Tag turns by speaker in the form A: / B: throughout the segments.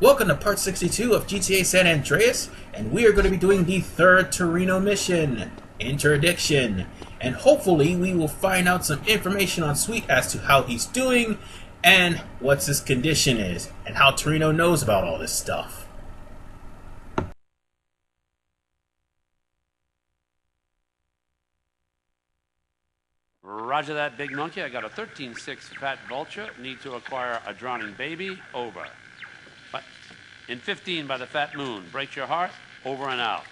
A: Welcome to part 62 of GTA San Andreas, and we are going to be doing the third Toreno mission, Interdiction. And hopefully we will find out some information on Sweet as to how he's doing, and what his condition is, and how Toreno knows about all this stuff.
B: Roger that, big monkey. I got a 13-6 fat vulture. Need to acquire a drowning baby. Over. But in 15 by the fat moon. Breaks your heart. Over and out.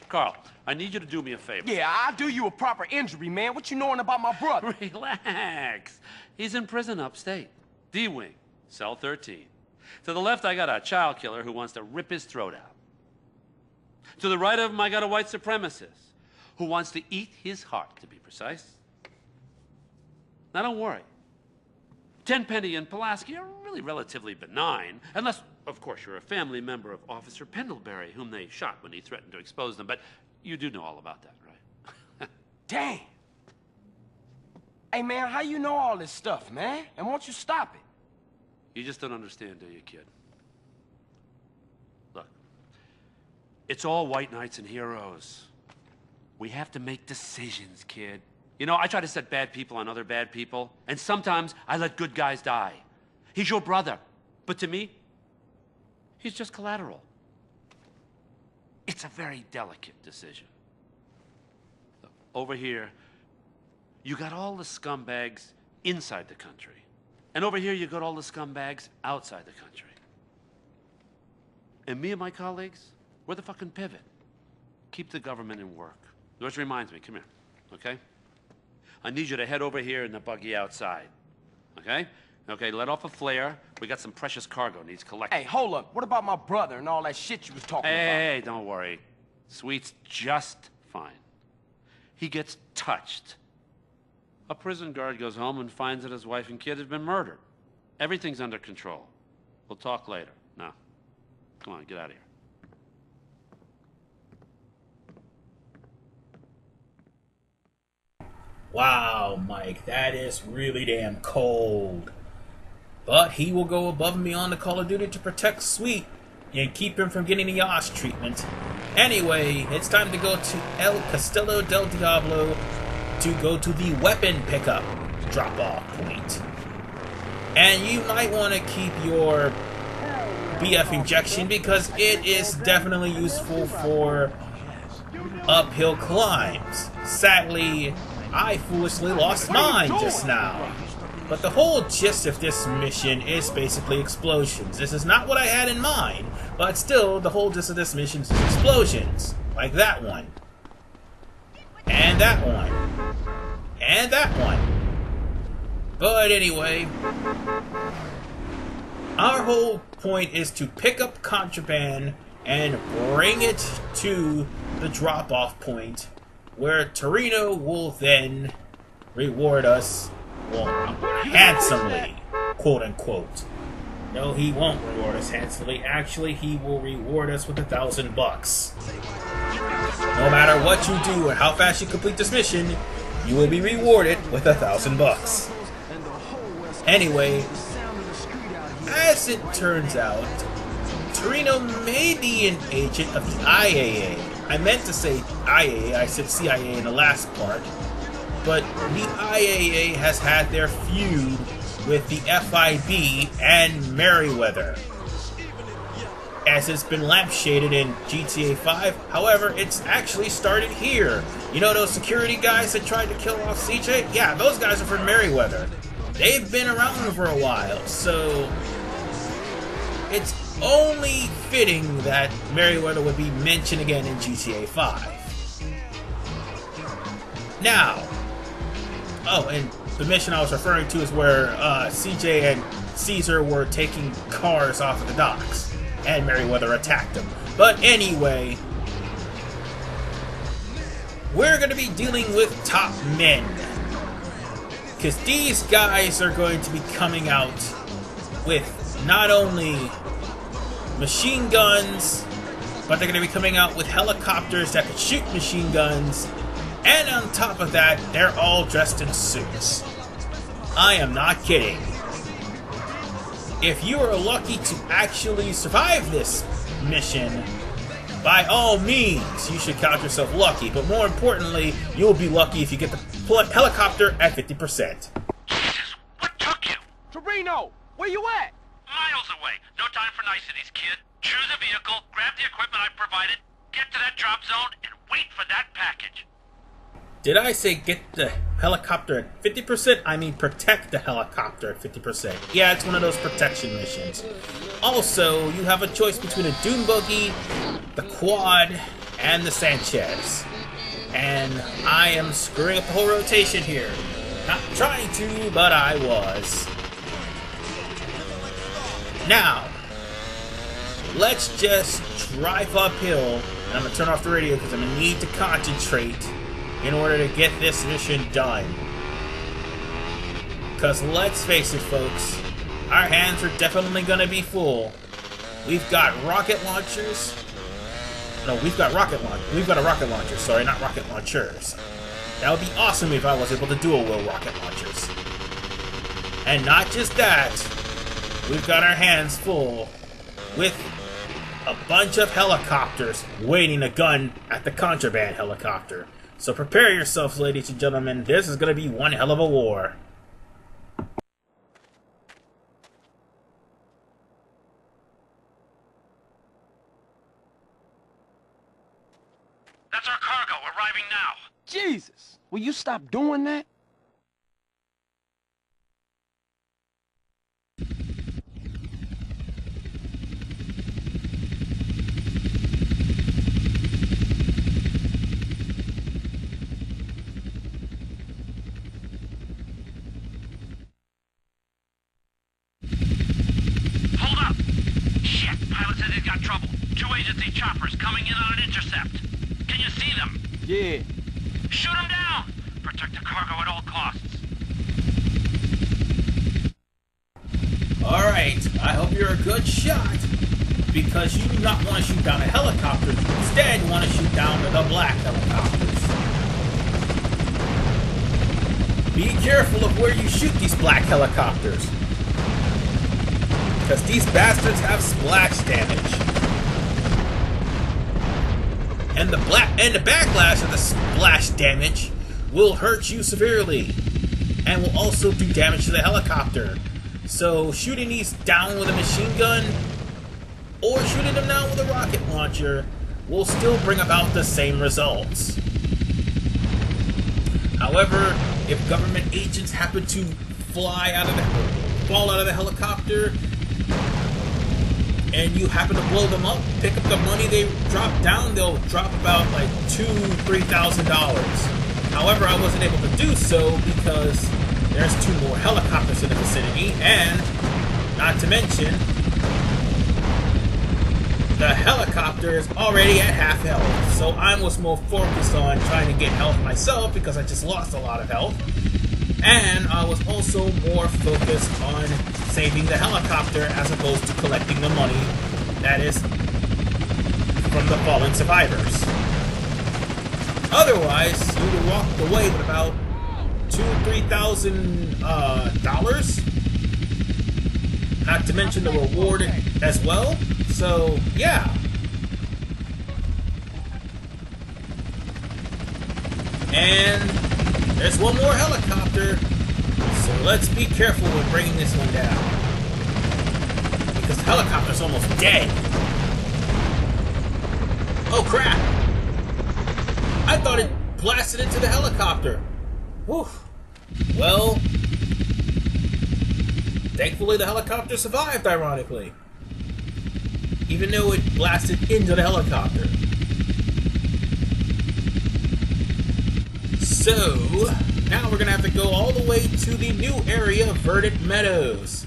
B: Carl, I need you to do me a favor.
C: Yeah, I'll do you a proper injury, man. What you knowing about my brother?
B: Relax. He's in prison upstate. D-Wing, cell 13. To the left, I got a child killer who wants to rip his throat out. To the right of him, I got a white supremacist who wants to eat his heart, to be precise. Now, don't worry. Tenpenny and Pulaski are really relatively benign, unless, of course, you're a family member of Officer Pendlebury, whom they shot when he threatened to expose them. But you do know all about that, right?
C: Damn. Hey, man, how you know all this stuff, man? And won't you stop it?
B: You just don't understand, do you, kid? Look, it's all white knights and heroes. We have to make decisions, kid. You know, I try to set bad people on other bad people, and sometimes I let good guys die. He's your brother, but to me, he's just collateral. It's a very delicate decision. Look, over here, you got all the scumbags inside the country, and over here you got all the scumbags outside the country. And me and my colleagues, we're the fucking pivot. Keep the government in work. Which reminds me, come here, okay? I need you to head over here in the buggy outside. Okay? Okay, let off a flare. We got some precious cargo needs collecting.
C: Hey, hold up. What about my brother and all that shit you was talking about?
B: Hey, don't worry. Sweet's just fine. He gets touched. A prison guard goes home and finds that his wife and kid have been murdered. Everything's under control. We'll talk later. Now, come on, get out of here.
A: Wow, Mike, that is really damn cold. But he will go above and beyond the Call of Duty to protect Sweet and keep him from getting the Oz treatment. Anyway, it's time to go to El Castillo del Diablo to go to the weapon pickup drop-off point. And you might want to keep your BF injection because it is definitely useful for uphill climbs. Sadly, I foolishly lost mine just now. But the whole gist of this mission is basically explosions. This is not what I had in mind, but still, the whole gist of this mission is explosions. Like that one. And that one. And that one. But anyway, our whole point is to pick up contraband and bring it to the drop-off point, where Toreno will then reward us, well, handsomely, quote-unquote. No, he won't reward us handsomely. Actually, he will reward us with $1,000 bucks. No matter what you do or how fast you complete this mission, you will be rewarded with $1,000 bucks. Anyway, as it turns out, Toreno may be an agent of the IAA. I meant to say IAA, I said CIA in the last part, but the IAA has had their feud with the FIB and Merryweather, as it's been lampshaded in GTA 5. However, it's actually started here. You know those security guys that tried to kill off CJ? Yeah, those guys are from Merryweather. They've been around for a while, so it's only fitting that Merryweather would be mentioned again in GTA 5. Now, oh, and the mission I was referring to is where CJ and Caesar were taking cars off of the docks, and Merryweather attacked them. But anyway, we're going to be dealing with top men, because these guys are going to be coming out with not only machine guns, but they're going to be coming out with helicopters that can shoot machine guns, and on top of that, they're all dressed in suits. I am not kidding. if you are lucky to actually survive this mission, by all means, you should count yourself lucky. But more importantly, you'll be lucky if you get the helicopter at 50%.
B: Jesus, what took you?
C: Toreno, where you at?
B: Miles away. No time for niceties, kid. Choose a vehicle, grab the equipment I provided, get to that drop zone, and wait for that package.
A: Did I say get the helicopter at 50%? I mean protect the helicopter at 50%. Yeah, it's one of those protection missions. Also, you have a choice between a dune buggy, the quad, and the Sanchez. And I am screwing up the whole rotation here. Not trying to, but I was. Now, let's just drive uphill, and I'm going to turn off the radio because I'm going to need to concentrate in order to get this mission done. Because let's face it, folks, our hands are definitely going to be full. We've got rocket launchers. No, we've got a rocket launcher, sorry, not rocket launchers. That would be awesome if I was able to dual-wheel rocket launchers. And not just that, we've got our hands full with a bunch of helicopters waiting a gun at the contraband helicopter. So prepare yourselves, ladies and gentlemen. This is going to be one hell of a war.
B: That's our cargo, arriving now.
C: Jesus, will you stop doing that?
B: Hold up! Shit, pilot said he's got trouble. 2 agency choppers coming in on an intercept. Can you see them?
C: Yeah.
B: Shoot them down! Protect the cargo at all costs.
A: Alright, I hope you're a good shot, because you do not want to shoot down a helicopter. Instead, you want to shoot down the black helicopters. Be careful of where you shoot these black helicopters, because these bastards have splash damage. And the backlash of the splash damage will hurt you severely, and will also do damage to the helicopter. So shooting these down with a machine gun, or shooting them down with a rocket launcher, will still bring about the same results. However, if government agents happen to fall out of the helicopter, and you happen to blow them up, pick up the money they drop down, they'll drop about like $2,000–3,000. However, I wasn't able to do so because there's 2 more helicopters in the vicinity, and not to mention, the helicopter is already at half health. So I was more focused on trying to get health myself because I just lost a lot of health. And I was also more focused on saving the helicopter as opposed to collecting the money that is from the fallen survivors. Otherwise, you would have walked away with about $2,000–3,000, not to mention the reward as well. So yeah. And there's one more helicopter, so let's be careful when bringing this one down, because the helicopter's almost dead. Oh crap! I thought it blasted into the helicopter. Whew. Well, thankfully the helicopter survived, ironically, even though it blasted into the helicopter. So, now we're going to have to go all the way to the new area, Verdant Meadows.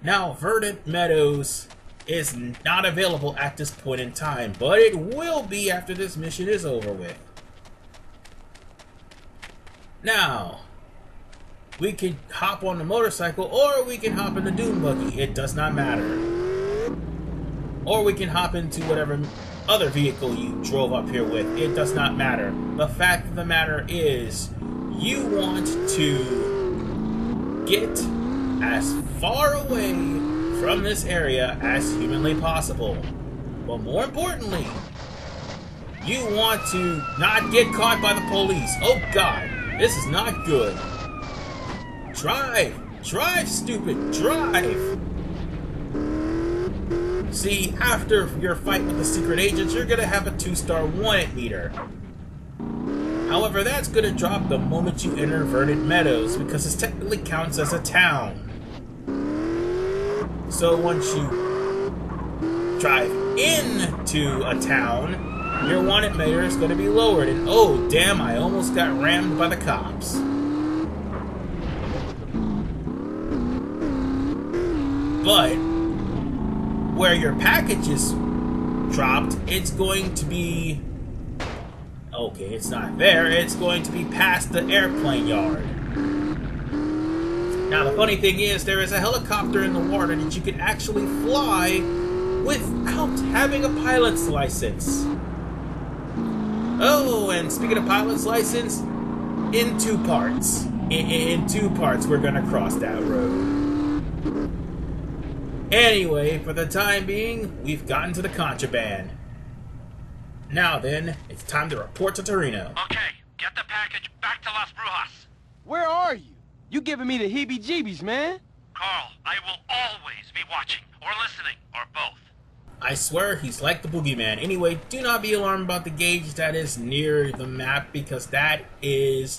A: Now, Verdant Meadows is not available at this point in time, but it will be after this mission is over with. Now, we can hop on the motorcycle, or we can hop in the dune buggy. It does not matter. Or we can hop into whatever other vehicle you drove up here with. It does not matter. The fact of the matter is, you want to get as far away from this area as humanly possible. But more importantly, you want to not get caught by the police. Oh god, this is not good. Drive! Drive, stupid! Drive! See, after your fight with the secret agents, you're gonna have a 2-star wanted meter. However, that's gonna drop the moment you enter Verdant Meadows, because it technically counts as a town. So once you drive into a town, your wanted meter is gonna be lowered, and oh damn, I almost got rammed by the cops. But where your package is dropped, it's going to be... Okay, it's not there. It's going to be past the airplane yard. Now, the funny thing is, there is a helicopter in the water that you can actually fly without having a pilot's license. Oh, and speaking of pilot's license, in 2 parts. In 2 parts, we're gonna cross that road. Anyway, for the time being, we've gotten to the contraband. Now then, it's time to report to Toreno.
B: Okay, get the package back to Las Brujas.
C: Where are you? You giving me the heebie-jeebies, man.
B: Carl, I will always be watching, or listening, or both.
A: I swear he's like the boogeyman. Anyway, do not be alarmed about the gauge that is near the map, because that is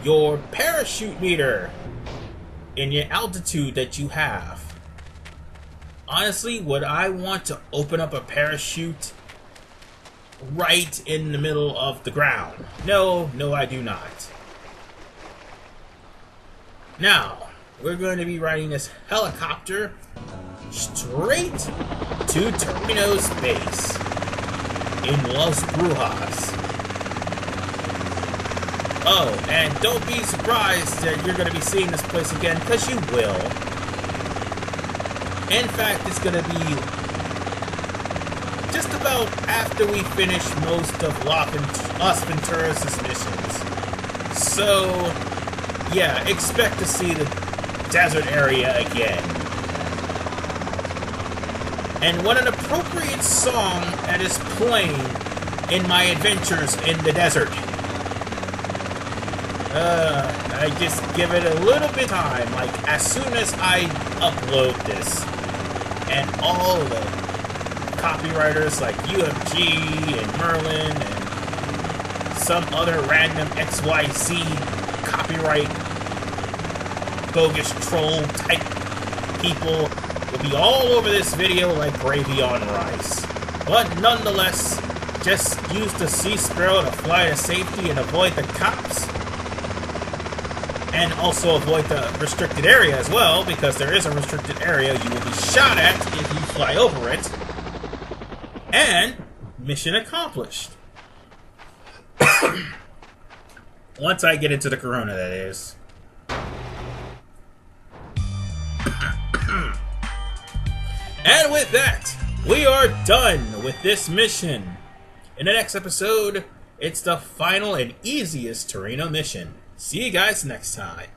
A: your parachute meter and your altitude that you have. Honestly, would I want to open up a parachute right in the middle of the ground? No, I do not. Now, we're going to be riding this helicopter straight to Toreno's base in Las Brujas. Oh, and don't be surprised that you're going to be seeing this place again, because you will. In fact, it's going to be just about after we finish most of Las Venturas' missions. So, yeah, expect to see the desert area again. And what an appropriate song that is playing in my adventures in the desert. I just give it a little bit of time, like as soon as I upload this. And all the copywriters like UFG and Merlin and some other random XYZ copyright bogus troll type people will be all over this video like gravy on rice. But nonetheless, just use the Sea Sparrow to fly to safety and avoid the cops. And also avoid the restricted area as well, because there is a restricted area you will be shot at if you fly over it. And mission accomplished. Once I get into the Corona, that is. And with that, we are done with this mission. In the next episode, it's the final and easiest Toreno mission. See you guys next time.